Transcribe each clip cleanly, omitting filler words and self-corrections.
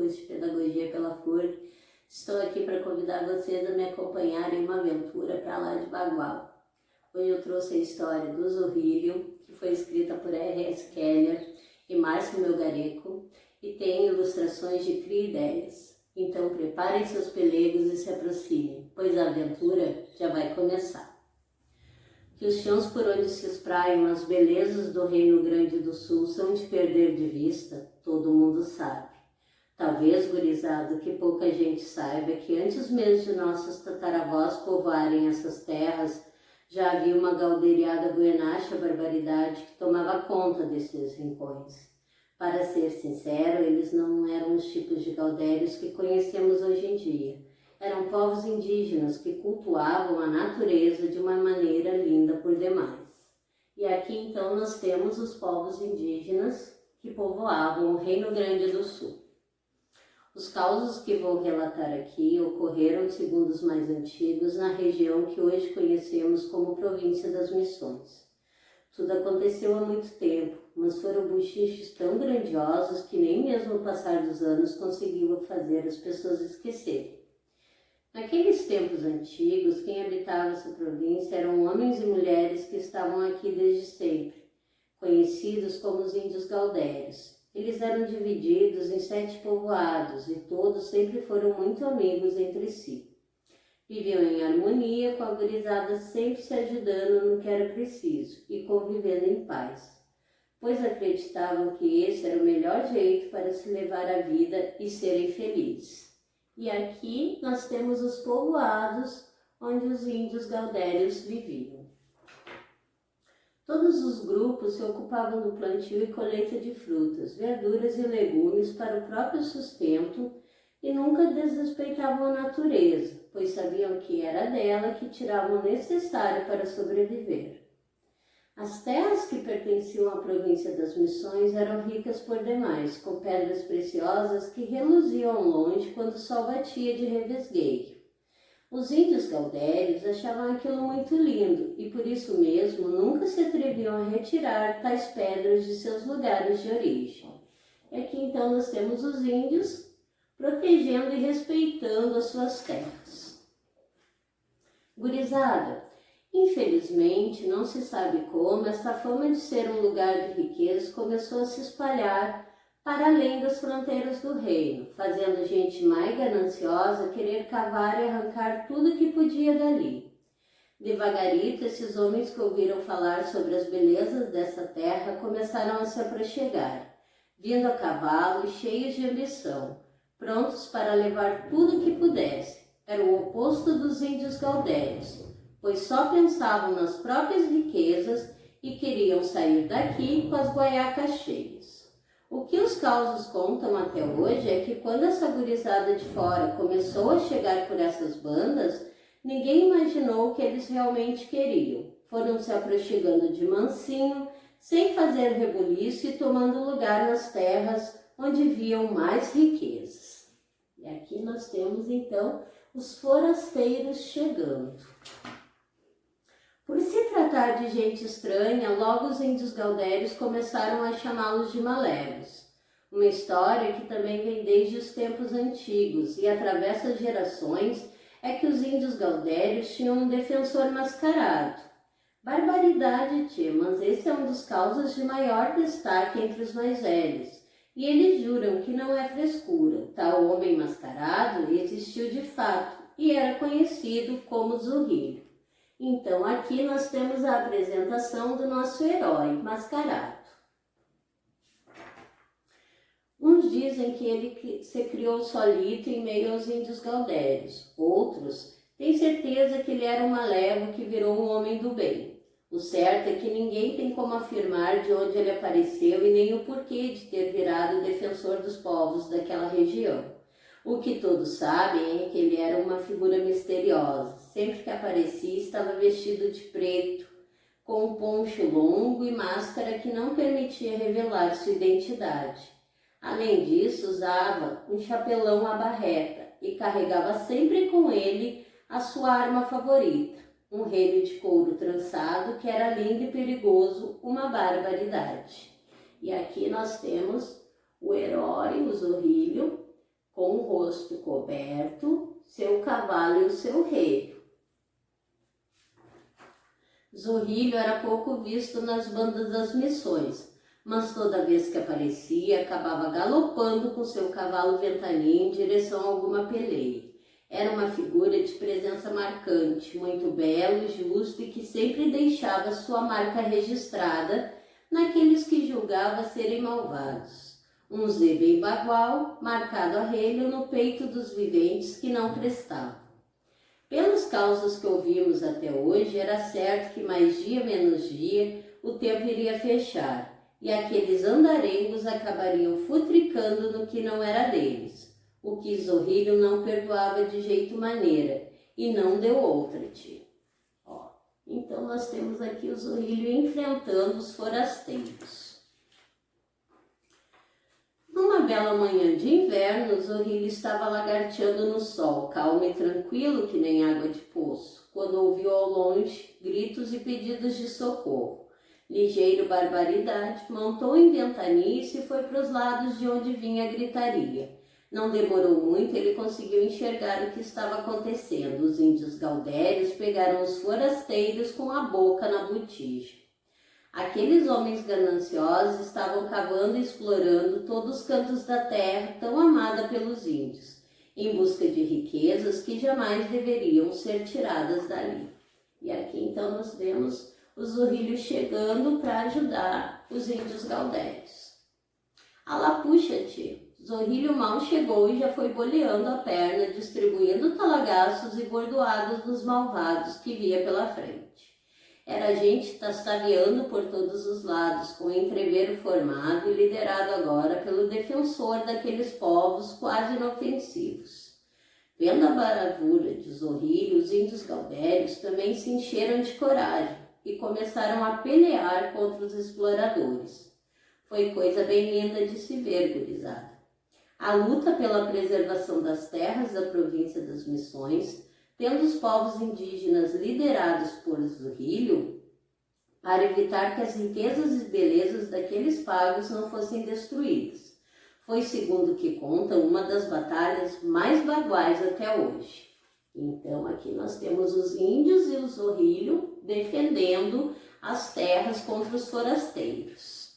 curso de Pedagogia pela FURG. Estou aqui para convidar vocês a me acompanhar em uma aventura para lá de Bagual. Hoje eu trouxe a história do Zorrilho, que foi escrita por R.S. Keller e Márcio Melgareco, e tem ilustrações de Cria Ideias. Então preparem seus pelegos e se aproximem, pois a aventura já vai começar. Que os chãos por onde se espraiam as belezas do Reino Grande do Sul são de perder de vista, todo mundo sabe. Talvez, gurizado, que pouca gente saiba que antes mesmo de nossos tataravós povoarem essas terras, já havia uma galdeiriada buenacha barbaridade que tomava conta desses rincões. Para ser sincero, eles não eram os tipos de gaudérios que conhecemos hoje em dia. Eram povos indígenas que cultuavam a natureza de uma maneira linda por demais. E aqui então nós temos os povos indígenas que povoavam o Reino Grande do Sul. Os causos que vou relatar aqui ocorreram, segundo os mais antigos, na região que hoje conhecemos como Província das Missões. Tudo aconteceu há muito tempo, mas foram buchichos tão grandiosos que nem mesmo o passar dos anos conseguiu fazer as pessoas esquecerem. Naqueles tempos antigos, quem habitava essa província eram homens e mulheres que estavam aqui desde sempre, conhecidos como os índios gaudérios. Eles eram divididos em 7 povoados e todos sempre foram muito amigos entre si. Viviam em harmonia, com a gurizada sempre se ajudando no que era preciso e convivendo em paz, pois acreditavam que esse era o melhor jeito para se levar a vida e serem felizes. E aqui nós temos os povoados onde os índios gaudérios viviam. Todos os grupos se ocupavam do plantio e colheita de frutas, verduras e legumes para o próprio sustento e nunca desrespeitavam a natureza, pois sabiam que era dela que tiravam o necessário para sobreviver. As terras que pertenciam à província das Missões eram ricas por demais, com pedras preciosas que reluziam ao longe quando o sol batia de revesgueio. Os índios gaudérios achavam aquilo muito lindo e por isso mesmo nunca se atreviam a retirar tais pedras de seus lugares de origem. E aqui então nós temos os índios protegendo e respeitando as suas terras. Gurizada, infelizmente, não se sabe como, esta fama de ser um lugar de riqueza começou a se espalhar para além das fronteiras do reino, fazendo gente mais gananciosa querer cavar e arrancar tudo que podia dali. Devagarito, esses homens que ouviram falar sobre as belezas dessa terra começaram a se aproximar, vindo a cavalo e cheios de ambição, prontos para levar tudo que pudesse. Era o oposto dos índios gaudérios, pois só pensavam nas próprias riquezas e queriam sair daqui com as guaiacas cheias. O que os causos contam até hoje é que quando essa gurizada de fora começou a chegar por essas bandas, ninguém imaginou o que eles realmente queriam. Foram se aproximando de mansinho, sem fazer rebuliço e tomando lugar nas terras onde viam mais riquezas. E aqui nós temos então os forasteiros chegando. Por se tratar de gente estranha, logo os índios gaudérios começaram a chamá-los de malegos. Uma história que também vem desde os tempos antigos e atravessa as gerações é que os índios gaudérios tinham um defensor mascarado. Barbaridade, tia, mas esse é um dos causas de maior destaque entre os mais velhos. E eles juram que não é frescura. Tal homem mascarado existiu de fato e era conhecido como Zorrilho. Então aqui nós temos a apresentação do nosso herói mascarado. Uns dizem que ele se criou solito em meio aos índios gaudérios. Outros têm certeza que ele era um malévo que virou um homem do bem. O certo é que ninguém tem como afirmar de onde ele apareceu e nem o porquê de ter virado o defensor dos povos daquela região. O que todos sabem é que ele era uma figura misteriosa. Sempre que aparecia estava vestido de preto, com um poncho longo e máscara que não permitia revelar sua identidade. Além disso, usava um chapelão à barreta e carregava sempre com ele a sua arma favorita, um relho de couro trançado que era lindo e perigoso, uma barbaridade. E aqui nós temos o herói, o Zorrilho, com o rosto coberto, seu cavalo e o seu rei. Zorrilho era pouco visto nas bandas das missões, mas toda vez que aparecia, acabava galopando com seu cavalo Ventania em direção a alguma peleia. Era uma figura de presença marcante, muito belo, justo e que sempre deixava sua marca registrada naqueles que julgava serem malvados. Um Zé bem bagual, marcado a relho no peito dos viventes que não prestavam. Pelas causas que ouvimos até hoje, era certo que mais dia menos dia o tempo iria fechar, e aqueles andarengos acabariam futricando no que não era deles, o que Zorrilho não perdoava de jeito maneira, e não deu outra, tio. Então nós temos aqui o Zorrilho enfrentando os forasteiros. Numa bela manhã de inverno, Zorrilho estava lagarteando no sol, calmo e tranquilo que nem água de poço, quando ouviu ao longe gritos e pedidos de socorro. Ligeiro barbaridade, montou em Ventania e se foi para os lados de onde vinha a gritaria. Não demorou muito, ele conseguiu enxergar o que estava acontecendo. Os índios gaudérios pegaram os forasteiros com a boca na botija. Aqueles homens gananciosos estavam cavando e explorando todos os cantos da terra tão amada pelos índios, em busca de riquezas que jamais deveriam ser tiradas dali. E aqui então nós vemos o Zorrilho chegando para ajudar os índios gaudérios. Alapuxa, tio! Zorrilho mal chegou e já foi boleando a perna, distribuindo talagaços e bordoados dos malvados que via pela frente. Era gente tastaveando por todos os lados, com o entrevero formado e liderado agora pelo defensor daqueles povos quase inofensivos. Vendo a bravura de Zorrilho, os índios gaudérios também se encheram de coragem e começaram a pelear contra os exploradores. Foi coisa bem linda de se ver, gurizada. A luta pela preservação das terras da província das Missões, tendo os povos indígenas liderados por Zorrilho, para evitar que as riquezas e belezas daqueles pagos não fossem destruídas. Foi, segundo o que conta, uma das batalhas mais baguais até hoje. Então aqui nós temos os índios e o Zorrilho defendendo as terras contra os forasteiros.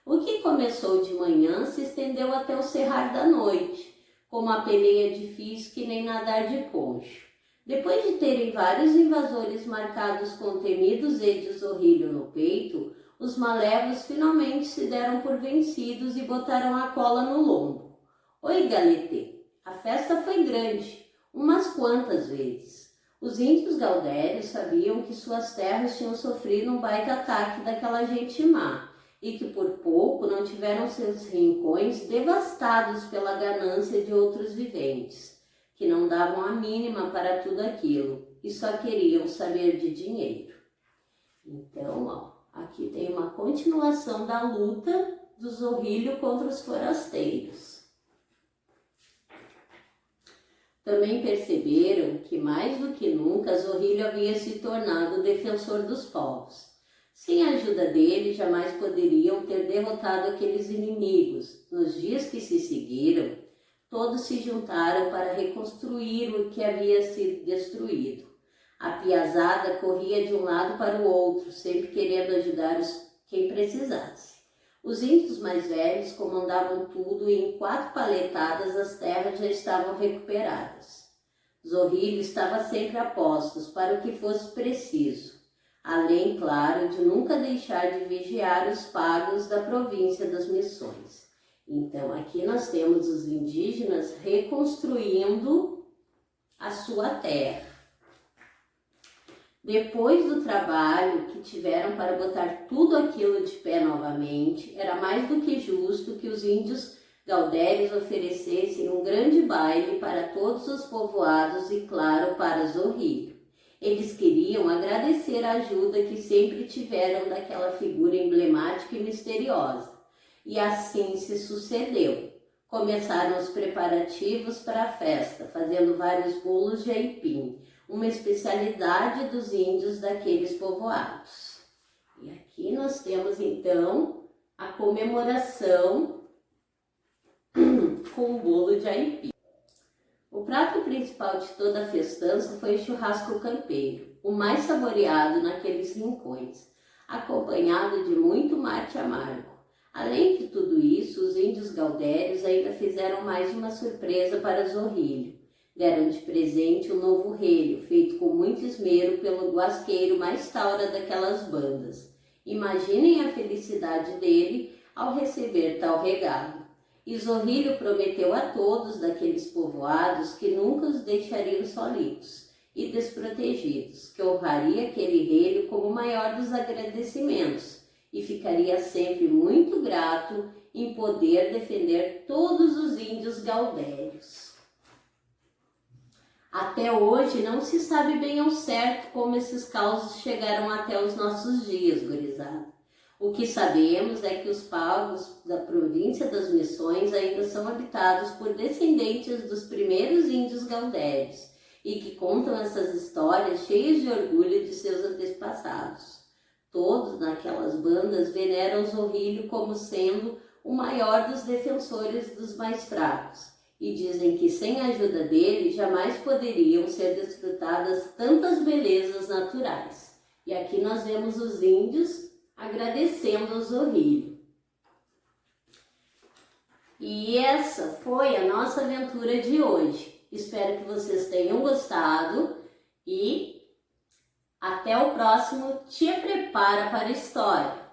O que começou de manhã se estendeu até o cerrar da noite, com uma peleia difícil que nem nadar de poncho. Depois de terem vários invasores marcados com temidos E de Zorrilho no peito, os malévolos finalmente se deram por vencidos e botaram a cola no lombo. Oi, Galetê, a festa foi grande, umas quantas vezes. Os índios gaudérios sabiam que suas terras tinham sofrido um baita ataque daquela gente má, e que por pouco não tiveram seus rincões devastados pela ganância de outros viventes, que não davam a mínima para tudo aquilo e só queriam saber de dinheiro. Então, aqui tem uma continuação da luta do Zorrilho contra os forasteiros. Também perceberam que, mais do que nunca, Zorrilho havia se tornado o defensor dos povos. Sem a ajuda dele, jamais poderiam ter derrotado aqueles inimigos. Nos dias que se seguiram, todos se juntaram para reconstruir o que havia sido destruído. A piazada corria de um lado para o outro, sempre querendo ajudar quem precisasse. Os índios mais velhos comandavam tudo e em 4 paletadas as terras já estavam recuperadas. Zorrilho estava sempre a postos para o que fosse preciso, além, claro, de nunca deixar de vigiar os pagos da província das Missões. Então, aqui nós temos os indígenas reconstruindo a sua terra. Depois do trabalho que tiveram para botar tudo aquilo de pé novamente, era mais do que justo que os índios gaudérios oferecessem um grande baile para todos os povoados e, claro, para Zorrilho. Eles queriam agradecer a ajuda que sempre tiveram daquela figura emblemática e misteriosa. E assim se sucedeu. Começaram os preparativos para a festa, fazendo vários bolos de aipim, uma especialidade dos índios daqueles povoados. E aqui nós temos então a comemoração com o bolo de aipim. O prato principal de toda a festança foi o churrasco campeiro, o mais saboreado naqueles rincões, acompanhado de muito mate amargo. Além de tudo isso, os índios gaudérios ainda fizeram mais uma surpresa para Zorrilho. Deram de presente um novo relho, feito com muito esmero pelo guasqueiro mais taura daquelas bandas. Imaginem a felicidade dele ao receber tal regalo. E Zorrilho prometeu a todos daqueles povoados que nunca os deixariam solitos e desprotegidos, que honraria aquele relho como o maior dos agradecimentos e ficaria sempre muito grato em poder defender todos os índios gaudérios. Até hoje não se sabe bem ao certo como esses causos chegaram até os nossos dias, gurizada. O que sabemos é que os pagos da província das Missões ainda são habitados por descendentes dos primeiros índios gaudérios e que contam essas histórias cheias de orgulho de seus antepassados. Todos naquelas bandas veneram Zorrilho como sendo o maior dos defensores dos mais fracos e dizem que sem a ajuda dele jamais poderiam ser desfrutadas tantas belezas naturais. E aqui nós vemos os índios agradecendo ao Zorrilho. E essa foi a nossa aventura de hoje. Espero que vocês tenham gostado e até o próximo Te Prepara para a História.